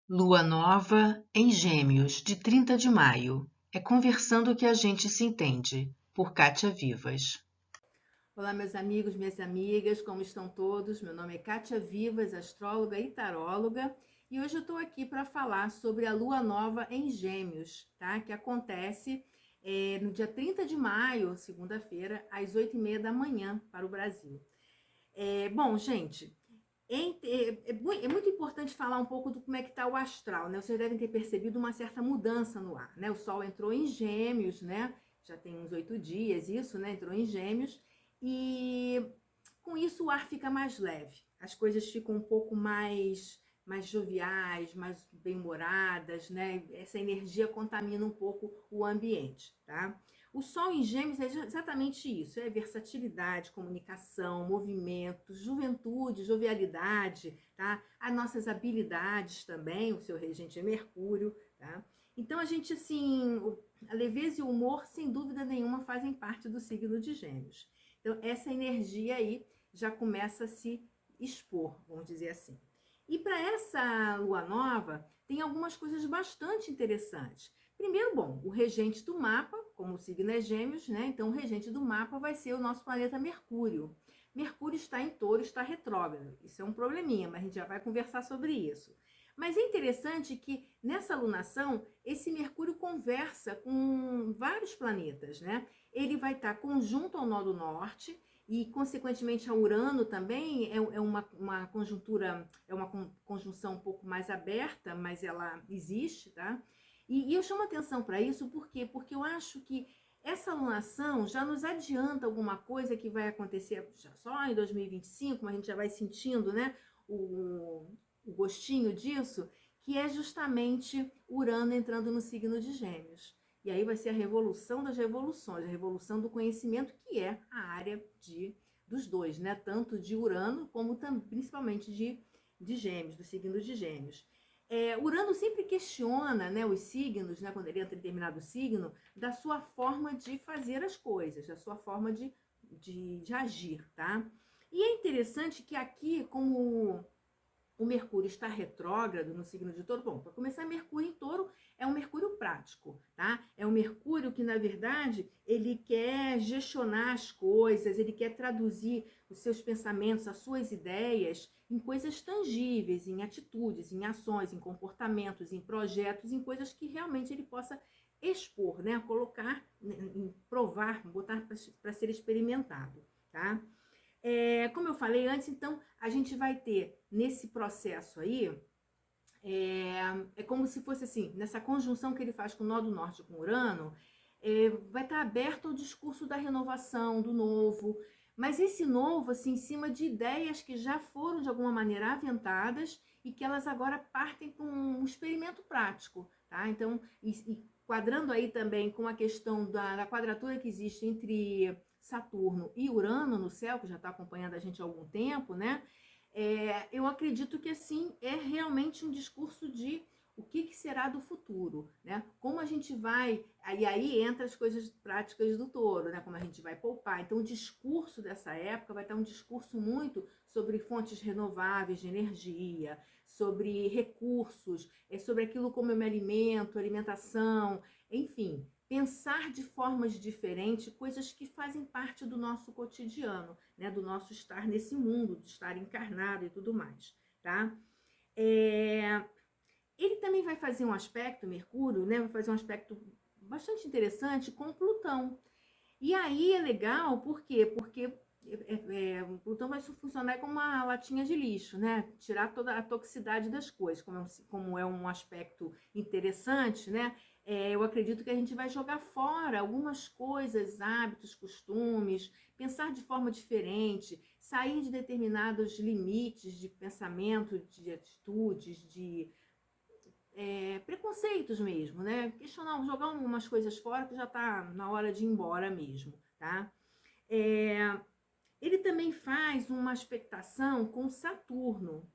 Lua nova em Gêmeos, de 30 de maio. É conversando que a gente se entende, por Kátia Vivas. Olá, meus amigos, minhas amigas, como estão todos? Meu nome é Kátia Vivas, astróloga e taróloga, e hoje eu estou aqui para falar sobre a lua nova em Gêmeos, tá? Que acontece no dia 30 de maio, segunda-feira, às 8h30 da manhã para o Brasil. Bom, gente, é muito importante falar um pouco do como é que está o astral, né? Vocês devem ter percebido uma certa mudança no ar, né? O Sol entrou em Gêmeos, né? Já tem uns 8 dias isso, né? Entrou em Gêmeos e com isso o ar fica mais leve. As coisas ficam um pouco mais joviais, mais bem-humoradas, né? Essa energia contamina um pouco o ambiente, tá? O Sol em Gêmeos é exatamente isso, é versatilidade, comunicação, movimento, juventude, jovialidade, tá? As nossas habilidades também, o seu regente é Mercúrio, tá? Então a gente, assim, a leveza e o humor, sem dúvida nenhuma, fazem parte do signo de Gêmeos. Então essa energia aí já começa a se expor, vamos dizer assim. E para essa lua nova, tem algumas coisas bastante interessantes. Primeiro, bom, o regente do mapa, como o signo é Gêmeos, né? Então, o regente do mapa vai ser o nosso planeta Mercúrio. Mercúrio está em Touro, está retrógrado. Isso é um probleminha, mas a gente já vai conversar sobre isso. Mas é interessante que nessa alunação, esse Mercúrio conversa com vários planetas, né? Ele vai estar conjunto ao nó do norte e, consequentemente, a Urano também é uma conjuntura, é uma conjunção um pouco mais aberta, mas ela existe, tá? E eu chamo atenção para isso por quê? Porque eu acho que essa alunação já nos adianta alguma coisa que vai acontecer já só em 2025, mas a gente já vai sentindo, né, o gostinho disso, que é justamente Urano entrando no signo de Gêmeos. E aí vai ser a revolução das revoluções, a revolução do conhecimento, que é a área dos dois, né? Tanto de Urano como principalmente de Gêmeos, do signo de Gêmeos. Urano sempre questiona, né, os signos, né, quando ele entra em determinado signo, da sua forma de fazer as coisas, da sua forma de agir, tá? E é interessante que aqui, como o Mercúrio está retrógrado no signo de Touro. Bom, para começar, Mercúrio em Touro é um Mercúrio prático, tá? É um Mercúrio que, na verdade, ele quer gestionar as coisas, ele quer traduzir os seus pensamentos, as suas ideias em coisas tangíveis, em atitudes, em ações, em comportamentos, em projetos, em coisas que realmente ele possa expor, né? Colocar, provar, botar para ser experimentado, tá? Como eu falei antes, então a gente vai ter nesse processo aí, é como se fosse assim, nessa conjunção que ele faz com o nó do norte com Urano, vai estar aberto ao discurso da renovação, do novo, mas esse novo, assim, em cima de ideias que já foram de alguma maneira aventadas e que elas agora partem com um experimento prático, tá? Então, e quadrando aí também com a questão da quadratura que existe entre Saturno e Urano no céu, que já está acompanhando a gente há algum tempo, né? Eu acredito que assim é realmente um discurso de o que será do futuro, né? Como a gente vai, aí entra as coisas práticas do Touro, né? Como a gente vai poupar. Então o discurso dessa época vai estar um discurso muito sobre fontes renováveis de energia, sobre recursos, sobre aquilo como eu me alimento, alimentação, enfim, pensar de formas diferentes, coisas que fazem parte do nosso cotidiano, né, do nosso estar nesse mundo, de estar encarnado e tudo mais, tá? É, Ele também vai fazer um aspecto, Mercúrio, né, vai fazer um aspecto bastante interessante com Plutão. E aí é legal, por quê? Porque o Plutão vai funcionar como uma latinha de lixo, né? Tirar toda a toxicidade das coisas, como é um aspecto interessante, né? Eu acredito que a gente vai jogar fora algumas coisas, hábitos, costumes, pensar de forma diferente, sair de determinados limites de pensamento, de atitudes, de preconceitos mesmo, né? Questionar, jogar umas coisas fora que já está na hora de ir embora mesmo, tá? É, Ele também faz uma expectação com Saturno.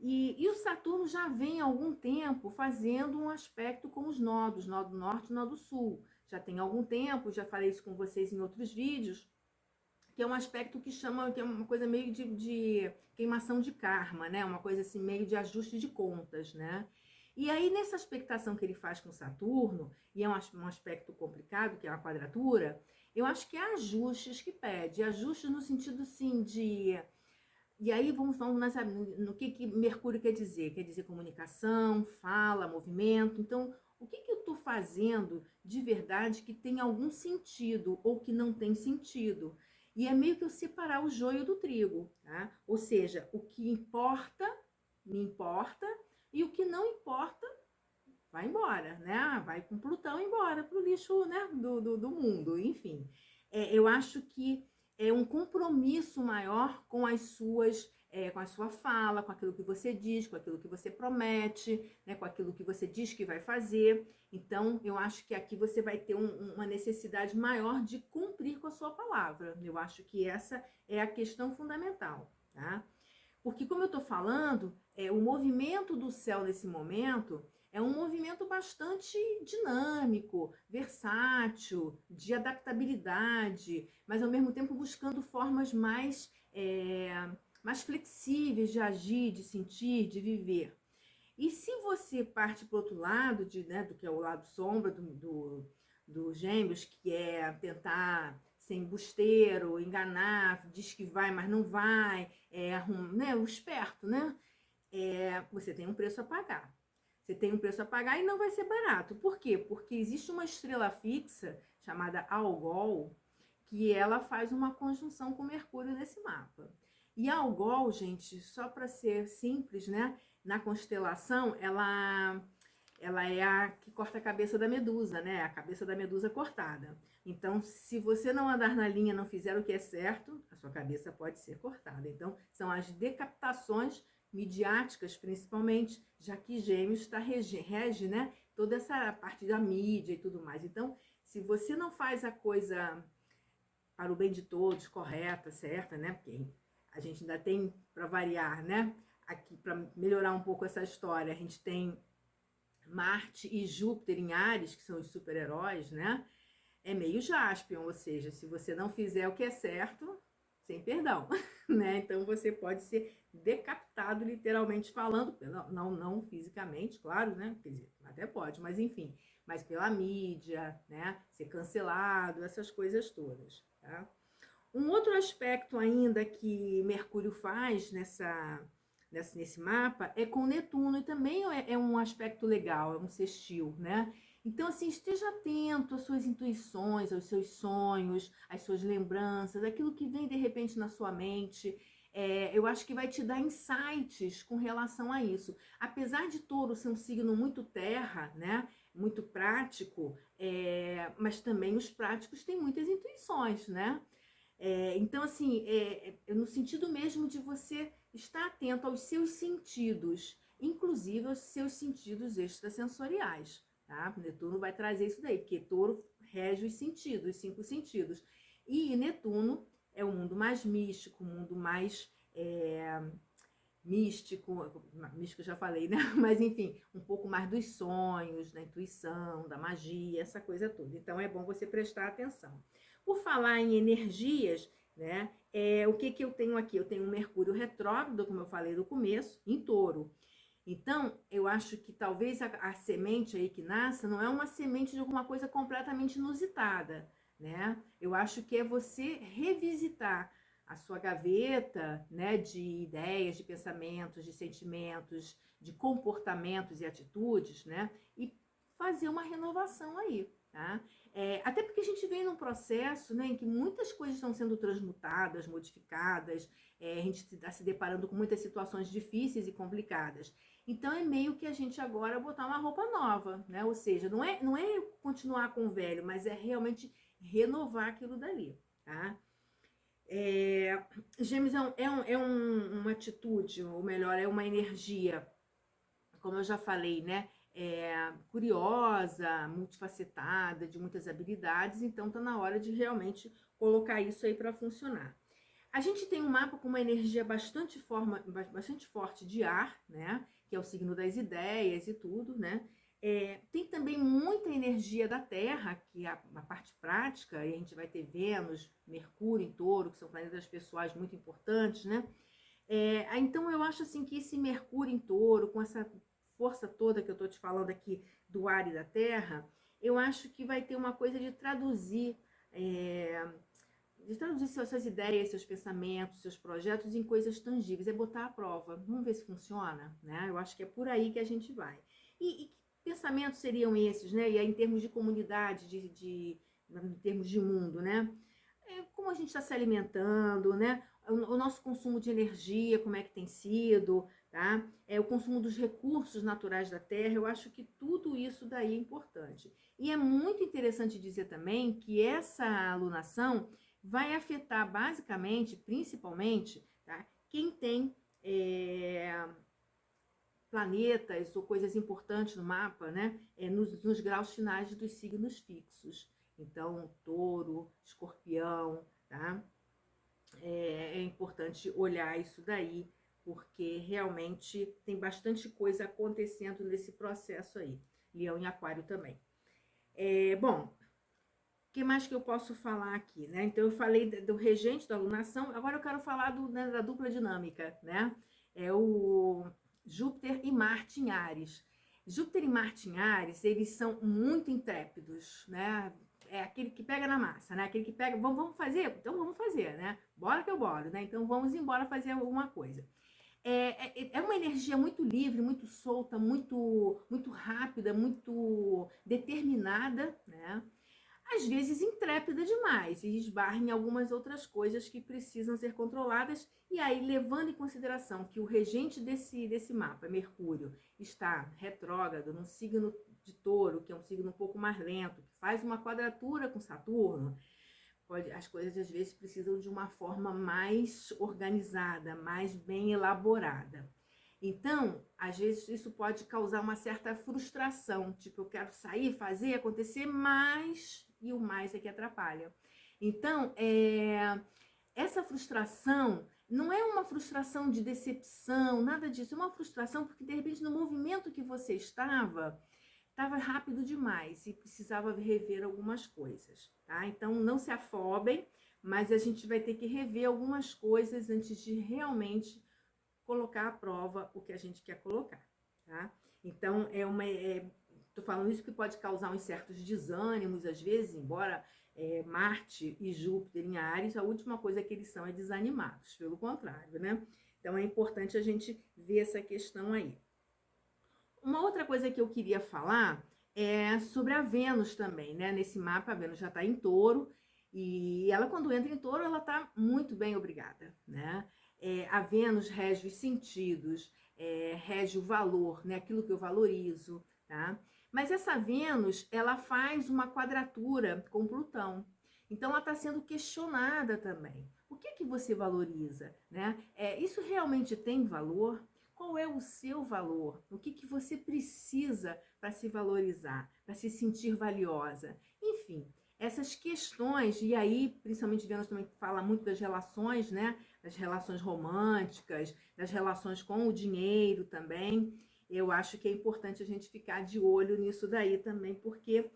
E o Saturno já vem há algum tempo fazendo um aspecto com os nodos, nó do norte e nó do sul. Já tem algum tempo, já falei isso com vocês em outros vídeos, que é um aspecto que é uma coisa meio de queimação de karma, né? Uma coisa assim, meio de ajuste de contas, né? E aí, nessa aspectação que ele faz com Saturno, e é um aspecto complicado, que é uma quadratura, eu acho que há ajustes que pede. Ajustes no sentido, sim, de... E aí vamos no que Mercúrio quer dizer. Quer dizer comunicação, fala, movimento. Então, o que eu estou fazendo de verdade que tem algum sentido ou que não tem sentido? E é meio que eu separar o joio do trigo, tá? Ou seja, o que importa, me importa, e o que não importa, vai embora, né? Vai com Plutão embora para o lixo, né? Do mundo, enfim. Eu acho que é um compromisso maior com as suas, com a sua fala, com aquilo que você diz, com aquilo que você promete, né? Com aquilo que você diz que vai fazer. Então, eu acho que aqui você vai ter uma necessidade maior de cumprir com a sua palavra. Eu acho que essa é a questão fundamental, tá? Porque, como eu estou falando, o movimento do céu nesse momento é um movimento bastante dinâmico, versátil, de adaptabilidade, mas ao mesmo tempo buscando formas mais flexíveis de agir, de sentir, de viver. E se você parte para o outro lado, do que é o lado sombra do Gêmeos, que é tentar ser embusteiro, enganar, diz que vai, mas não vai, né, o esperto, né? Você tem um preço a pagar. Você tem um preço a pagar e não vai ser barato. Por quê? Porque existe uma estrela fixa chamada Algol, que ela faz uma conjunção com Mercúrio nesse mapa. E a Algol, gente, só para ser simples, né? Na constelação, ela é a que corta a cabeça da medusa, né? A cabeça da medusa cortada. Então, se você não andar na linha, não fizer o que é certo, a sua cabeça pode ser cortada. Então, são as decapitações midiáticas, principalmente, já que Gêmeos rege, né? Toda essa parte da mídia e tudo mais. Então, se você não faz a coisa para o bem de todos, correta, certa, né? Porque a gente ainda tem, para variar, né? Aqui, para melhorar um pouco essa história, a gente tem Marte e Júpiter em Áries, que são os super-heróis, né? É meio Jaspion, ou seja, se você não fizer o que é certo, sem perdão, né? Então você pode ser decapitado, literalmente falando, não fisicamente, claro, né? Quer dizer, até pode, mas enfim, mas pela mídia, né? Ser cancelado, essas coisas todas, tá? Um outro aspecto ainda que Mercúrio faz nesse mapa é com Netuno, e também é um aspecto legal, é um sextil, né? Então, assim, esteja atento às suas intuições, aos seus sonhos, às suas lembranças, aquilo que vem de repente na sua mente. Eu acho que vai te dar insights com relação a isso. Apesar de Touro ser um signo muito terra, né? Muito prático, mas também os práticos têm muitas intuições, né? Então, assim, no sentido mesmo de você estar atento aos seus sentidos, inclusive aos seus sentidos extrasensoriais, tá? Netuno vai trazer isso daí, porque Touro rege os sentidos, os 5 sentidos. E Netuno é o mundo mais místico, o mundo mais místico eu já falei, né? Mas enfim, um pouco mais dos sonhos, da intuição, da magia, essa coisa toda. Então é bom você prestar atenção. Por falar em energias, né? O que eu tenho aqui? Eu tenho um Mercúrio retrógrado, como eu falei no começo, em Touro. Então, eu acho que talvez a semente aí que nasça não é uma semente de alguma coisa completamente inusitada, né? Eu acho que é você revisitar a sua gaveta, né, de ideias, de pensamentos, de sentimentos, de comportamentos e atitudes, né? E fazer uma renovação aí, tá? Até porque a gente vem num processo, né, em que muitas coisas estão sendo transmutadas, modificadas, a gente está se deparando com muitas situações difíceis e complicadas. Então é meio que a gente agora botar uma roupa nova, né? Ou seja, não é continuar com o velho, mas é realmente renovar aquilo dali, tá? Gêmeos uma atitude, ou melhor, é uma energia, como eu já falei, né? Curiosa, multifacetada, de muitas habilidades, então tá na hora de realmente colocar isso aí para funcionar. A gente tem um mapa com uma energia bastante forte de ar, né? Que é o signo das ideias e tudo, né? Tem também muita energia da Terra, que é a parte prática, e a gente vai ter Vênus, Mercúrio em Touro, que são planetas pessoais muito importantes, né? Então eu acho assim que esse Mercúrio em Touro, com essa força toda que eu estou te falando aqui do ar e da terra, eu acho que vai ter uma coisa de traduzir suas ideias, seus pensamentos, seus projetos em coisas tangíveis, é botar à prova. Vamos ver se funciona, né? Eu acho que é por aí que a gente vai. E que pensamentos seriam esses, né? E aí, em termos de comunidade, em termos de mundo, né? Como a gente está se alimentando, né? O nosso consumo de energia, como é que tem sido, tá? O consumo dos recursos naturais da Terra, eu acho que tudo isso daí é importante. E é muito interessante dizer também que essa alunação vai afetar basicamente, principalmente, tá? Quem tem planetas ou coisas importantes no mapa, né? Nos graus finais dos signos fixos. Então, touro, escorpião, tá? É importante olhar isso daí, porque realmente tem bastante coisa acontecendo nesse processo aí. Leão e Aquário também. Bom, o que mais que eu posso falar aqui, né? Então, eu falei do regente da alunação, agora eu quero falar da dupla dinâmica, né? É o Júpiter e Marte em Áries. Júpiter e Marte em Áries, eles são muito intrépidos, né? É aquele que pega na massa, né? Aquele que pega, vamos fazer? Então vamos fazer, né? Bora que eu boro, né? Então vamos embora fazer alguma coisa. É uma energia muito livre, muito solta, muito rápida, muito determinada, né? Às vezes intrépida demais e esbarra em algumas outras coisas que precisam ser controladas. E aí, levando em consideração que o regente desse mapa, Mercúrio, está retrógrado no signo de Touro, que é um signo um pouco mais lento, que faz uma quadratura com Saturno, as coisas às vezes precisam de uma forma mais organizada, mais bem elaborada. Então, às vezes isso pode causar uma certa frustração, tipo, eu quero sair, fazer, acontecer, mas... E o mais é que atrapalha. Então, essa frustração não é uma frustração de decepção, nada disso, é uma frustração porque, de repente, no movimento que você estava rápido demais e precisava rever algumas coisas, tá? Então, não se afobem, mas a gente vai ter que rever algumas coisas antes de realmente colocar à prova o que a gente quer colocar, tá? Então, tô falando isso que pode causar uns certos desânimos, às vezes, embora Marte e Júpiter em Áries, a última coisa que eles são é desanimados, pelo contrário, né? Então, é importante a gente ver essa questão aí. Uma outra coisa que eu queria falar é sobre a Vênus também, né? Nesse mapa, a Vênus já está em Touro, e ela, quando entra em Touro, ela está muito bem, obrigada, né? A Vênus rege os sentidos, rege o valor, né? Aquilo que eu valorizo, tá? Mas essa Vênus, ela faz uma quadratura com Plutão. Então, ela está sendo questionada também. O que você valoriza, né? Isso realmente tem valor? Qual é o seu valor? O que você precisa para se valorizar, para se sentir valiosa? Enfim, essas questões, e aí, principalmente Vênus também fala muito das relações, né? Das relações românticas, das relações com o dinheiro também. Eu acho que é importante a gente ficar de olho nisso daí também, porque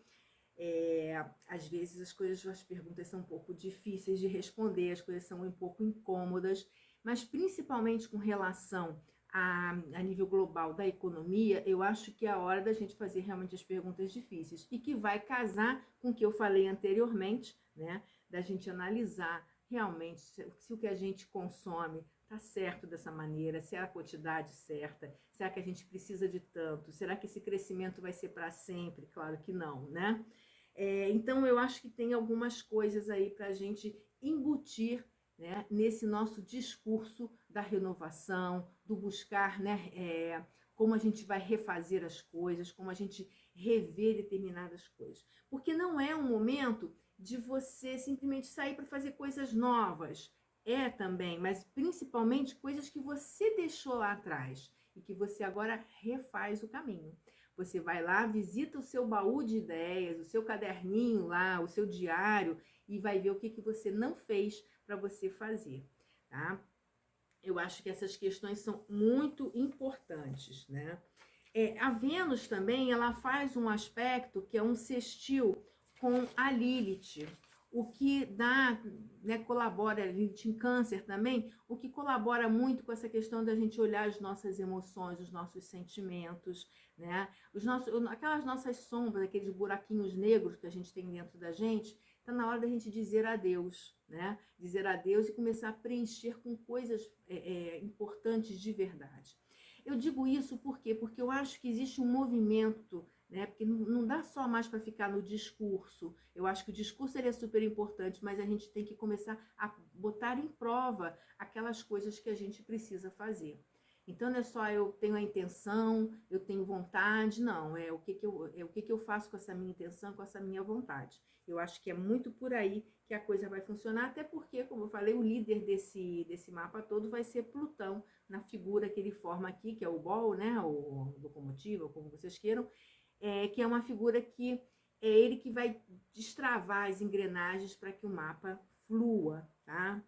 às vezes as perguntas são um pouco difíceis de responder, as coisas são um pouco incômodas, mas principalmente com relação a nível global da economia, eu acho que é a hora da gente fazer realmente as perguntas difíceis e que vai casar com o que eu falei anteriormente, né? Da gente analisar realmente se o que a gente consome está certo dessa maneira, se é a quantidade certa, será que a gente precisa de tanto, será que esse crescimento vai ser para sempre? Claro que não, né? Então, eu acho que tem algumas coisas aí para a gente embutir, né, nesse nosso discurso da renovação, do buscar, né, como a gente vai refazer as coisas, como a gente rever determinadas coisas. Porque não é um momento de você simplesmente sair para fazer coisas novas. Também, mas principalmente coisas que você deixou lá atrás e que você agora refaz o caminho. Você vai lá, visita o seu baú de ideias, o seu caderninho lá, o seu diário e vai ver o que você não fez para você fazer, tá? Eu acho que essas questões são muito importantes, né? A Vênus também, ela faz um aspecto que é um sextil com a Lilith. o que dá, né, colabora, a gente em câncer também, o que colabora muito com essa questão da gente olhar as nossas emoções, os nossos sentimentos, né, aquelas nossas sombras, aqueles buraquinhos negros que a gente tem dentro da gente, está na hora da gente dizer adeus, né, dizer adeus e começar a preencher com coisas importantes de verdade. Eu digo isso por quê? Porque eu acho que existe um movimento, né? Porque não dá só mais para ficar no discurso. Eu acho que o discurso ele é super importante, mas a gente tem que começar a botar em prova aquelas coisas que a gente precisa fazer. Então não é só eu tenho a intenção, eu tenho vontade, não, é o que eu faço com essa minha intenção, com essa minha vontade. Eu acho que é muito por aí que a coisa vai funcionar, até porque, como eu falei, o líder desse mapa todo vai ser Plutão, na figura que ele forma aqui, que é o bol, né, o locomotiva, como vocês queiram, que é uma figura que é ele que vai destravar as engrenagens para que o mapa flua, tá?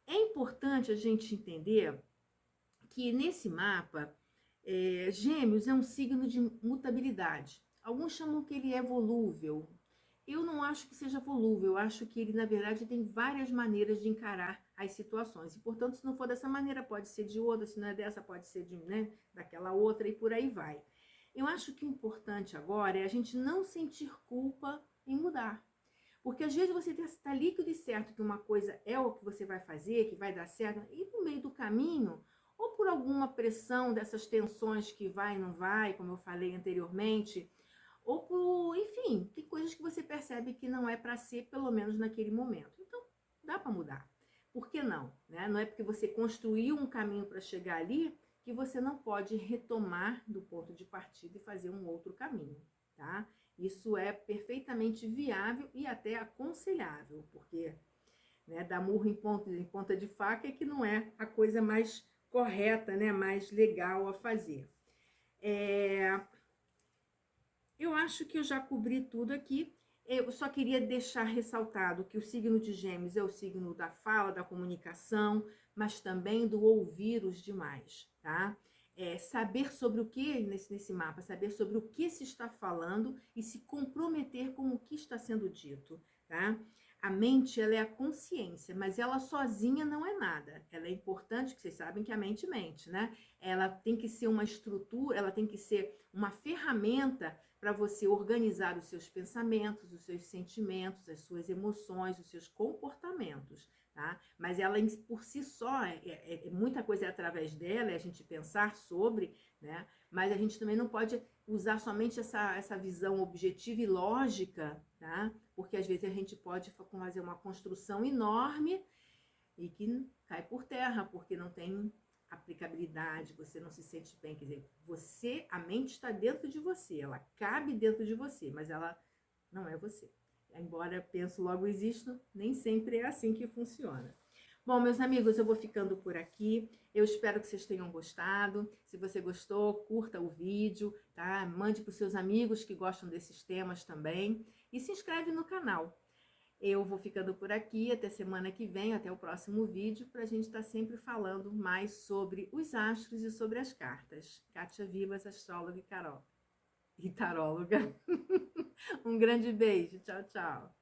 É importante a gente entender que nesse mapa, Gêmeos é um signo de mutabilidade. Alguns chamam que ele é volúvel. Eu não acho que seja volúvel, eu acho que ele, na verdade, tem várias maneiras de encarar as situações. E, portanto, se não for dessa maneira, pode ser de outra, se não é dessa, pode ser daquela outra, e por aí vai. Eu acho que o importante agora é a gente não sentir culpa em mudar. Porque às vezes você está líquido e certo que uma coisa é o que você vai fazer, que vai dar certo, e no meio do caminho, ou por alguma pressão dessas tensões que vai e não vai, como eu falei anteriormente, ou por, enfim, tem coisas que você percebe que não é para ser, pelo menos naquele momento. Então, dá para mudar. Por que não? Né? Não é porque você construiu um caminho para chegar ali que você não pode retomar do ponto de partida e fazer um outro caminho, tá? Isso é perfeitamente viável e até aconselhável, porque, né, dar murro em ponta de faca é que não é a coisa mais correta, né, mais legal a fazer. Eu acho que eu já cobri tudo aqui. Eu só queria deixar ressaltado que o signo de Gêmeos é o signo da fala, da comunicação, mas também do ouvir os demais, tá? Saber sobre o que, nesse mapa, saber sobre o que se está falando e se comprometer com o que está sendo dito, tá? A mente, ela é a consciência, mas ela sozinha não é nada. Ela é importante, que vocês sabem que a mente mente, né? Ela tem que ser uma estrutura, ela tem que ser uma ferramenta para você organizar os seus pensamentos, os seus sentimentos, as suas emoções, os seus comportamentos, tá? Mas ela por si só, muita coisa é através dela, é a gente pensar sobre, né? Mas a gente também não pode usar somente essa visão objetiva e lógica, tá? Porque às vezes a gente pode fazer uma construção enorme e que cai por terra, porque não tem aplicabilidade, você não se sente bem, quer dizer, a mente está dentro de você, ela cabe dentro de você, mas ela não é você. Embora penso logo existo, nem sempre é assim que funciona. Bom, meus amigos, eu vou ficando por aqui. Eu espero que vocês tenham gostado. Se você gostou, curta o vídeo, tá? Mande para os seus amigos que gostam desses temas também. E se inscreve no canal. Eu vou ficando por aqui, até semana que vem, até o próximo vídeo, para a gente estar sempre falando mais sobre os astros e sobre as cartas. Kátia Vivas, astróloga e taróloga. Um grande beijo, tchau, tchau.